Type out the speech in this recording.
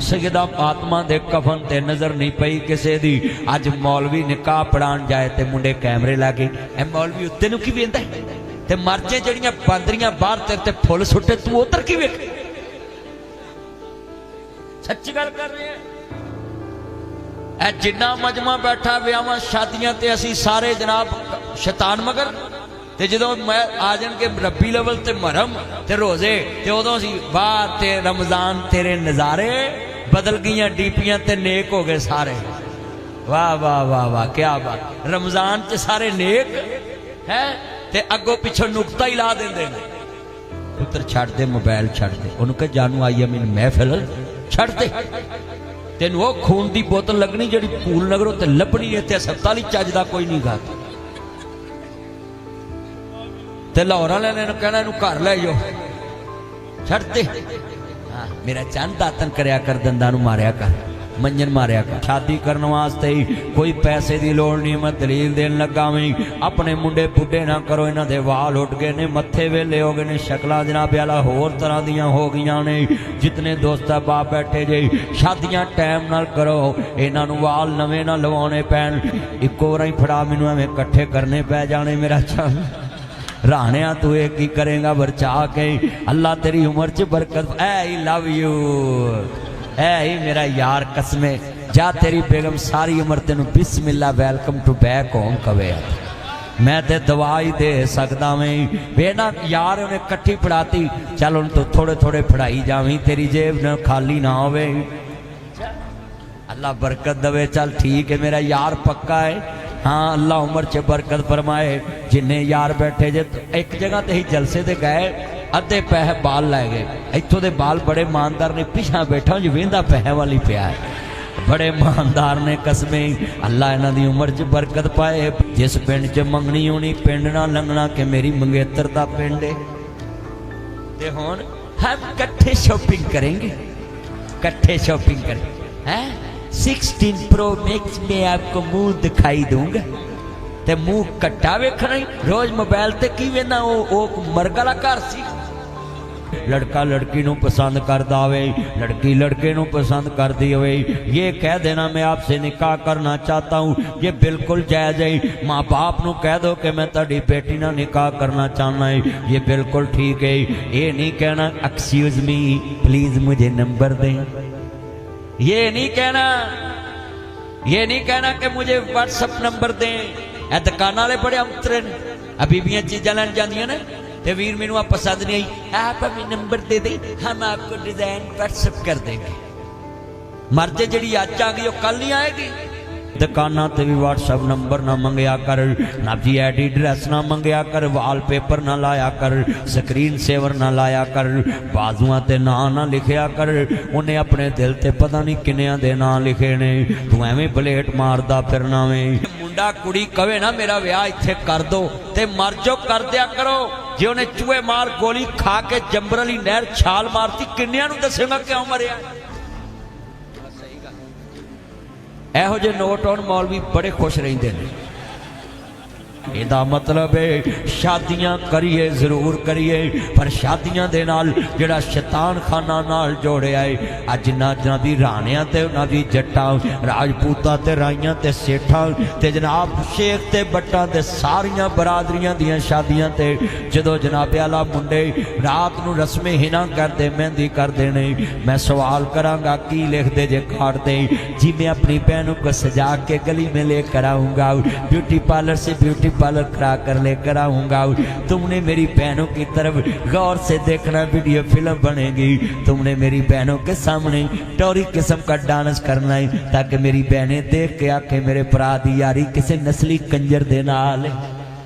सैयदा फातिमा दे कफन ते नज़र नहीं पई किसे दी। अज मौलवी निकाह पढ़ाण जाए ते मुंडे कैमरे ला के ए मौलवी उत्ते नूं की वेंदा ते मर जे जड़ियां बांदरियां बाहर तेरे ते फुल सुट्टे तू उधर की वेख। सच्ची गल कर रहे हैं। ए जिन्ना मजमा बैठा विआहां शादियां ते असी सारे जनाब शैतान मगर ते जदों मैं आ जाणगे रब्बी लवल ते महरम ते रोजे ते उदों असी वाह ते रमजान तेरे नज़ारे बदल गईयां डीपियां ते नेक हो गए सारे। वाह वाह वाह वाह क्या बात। रमजान च सारे नेक है ते अगों पिछों नुकता ही ला देंदे ने। पुत्र छड़ दे मोबाइल छड़ दे उन्होंने कहा जानू आई है मेरी महफिल छड़ दे तेन वो खून की बोतल लगनी जी फूल नगरों ते लभनी है ते हस्पताल ही चज दा कोई नहीं गा ते लाहौर वाले ने कहना इनू घर लै जाओ छड़ दे। हाँ मेरा चंद दातन करया कर दंदा नू मारिया कर मंजन मारिया कर। शादी करने वास्ते ही कोई पैसे की लोड़ नहीं। मैं दलील देन लगा मैं अपने मुंडे बुढ़े ना करो इन्हां दे वाल उठ गए ने मत्थे वेले हो गए ने शक्लां जनाब वाला होर तरह दियां हो गई ने। जितने दोस्त बाप बैठे जे शादियां टाइम नाल करो इन्हां नू वाल नवे ना लवाने पैण इक्को वारी फड़ा मैनू एवें कट्ठे करने पै जाने। मेरा चल राणिया तू ये की करेगा बरचा के अल्लाह तेरी उम्र च बरकत। ऐ लव यू ऐ ही मेरा यार कसमे जा तेरी बेगम सारी उम्र तेन बिस्मिल्ला वेलकम टू बैक होम कवे। मैं ते दवा ही दे सकदा मैं बेना यार उन्हें कट्ठी फड़ाती चल उन तो थोड़े थोड़े फड़ाई जावी तेरी जेब न खाली ना होवे। अल्लाह बरकत दवे। चल ठीक है मेरा यार पक्का है। हाँ अल्लाह उम्र च बरकत फरमाए। जिन्ने यार बैठे जे एक जगह ते ही जलसे ते गए अद्धे पैसे बाल लै गए इत्थों दे बाल बड़े ईमानदार ने पिछा बैठा जो वेंदा पैसे वाली पिया है बड़े ईमानदार ने कसमे अल्लाह इन्हां दी उम्र च बरकत पाए। जिस पिंड च मंगनी होनी पिंड ना लंघना कि मेरी मंगेतर दा पिंड है ते हुण हम कट्ठे शॉपिंग करेंगे कट्ठे शॉपिंग करेंगे हैं 16 प्रो मैक्स में आपको मुंह दिखाई दूंगा ते मुंह कट्टा वेखना ही रोज मोबाइल ते की वेना वो मरग वाला घर सी। लड़का लड़की नू पसंद करदा होवे लड़की लड़के नू पसंद करदी होवे ये कह देना मैं आपसे निकाह करना चाहता हूँ ये बिल्कुल जायज़ है। माँ बाप नू कह दो कि मैं तेरी बेटी ना निकाह करना चाहना है ये बिल्कुल ठीक है। ये नहीं कहना एक्सक्यूज मी प्लीज मुझे नंबर दें। ये नहीं कहना कि मुझे व्हाट्सअप नंबर दें। ए दुकान वाले बड़े अंतरे बीबियां चीज़ा लैन जांदियां ने ते वीर मैनू आप पसंद नहीं आई आप हमें नंबर दे दें हम आपको डिजाइन व्हाट्सअप कर देंगे। मर्जे जी अज आ गई वो कल नहीं आएगी। दुकाना ते भी व्हाट्सअप नंबर ना मंगया कर ना जी एडी ड्रैस ना मंगया कर वाल पेपर ना लाया कर स्क्रीन सेवर ना लाया कर बाजुआं ते ना लिखिया कर। उन्हें अपने दिल ते पता नहीं किन्नियां दे ना लिखे ने तू एवें बलेट मारदा फिरना वे। मुंडा कुड़ी कवे ना मेरा विआह इत्थे कर दो ते मर जो कर दिया करो। जे उन्हें चूहे मार गोली खा के जंबर वाली नहर छाल मारती किन्नियां नूं दसेगा क्यों मरिया। एहो जे नोट आउण मौलवी बड़े खुश रहिंदे ने। इहदा मतलब है शादियां करिए जरूर करिए पर शादियां दे नाल जिहड़ा शैतान खाना नाल जोड़िया है अज जिन्हां दी राणियां ते उन्हां दी जट्टां राजपूतां ते राइयां ते सेठां ते जनाब शेख ते बट्टां ते सारियां बरादरियां दियां शादियां ते जदों जनाबे आला मुंडे रात नूं रस्मे हिना करदे मेहंदी करदे ने मैं सवाल करांगा की लिखदे जे कार्ड ते जी मैं अपनी बहनों को सजा के गली में लेकर आऊँगा ब्यूटी पार्लर से ब्यूटी पार्लर करा कर लेकर आऊंगा। तुमने मेरी बहनों की तरफ गौर से देखना वीडियो फिल्म बनेगी तुमने मेरी बहनों के सामने टोरी किस्म का डांस करना है ताकि मेरी बहनें देख के आके मेरे भरा दी यारी किसी नस्ली कंजर दे नाल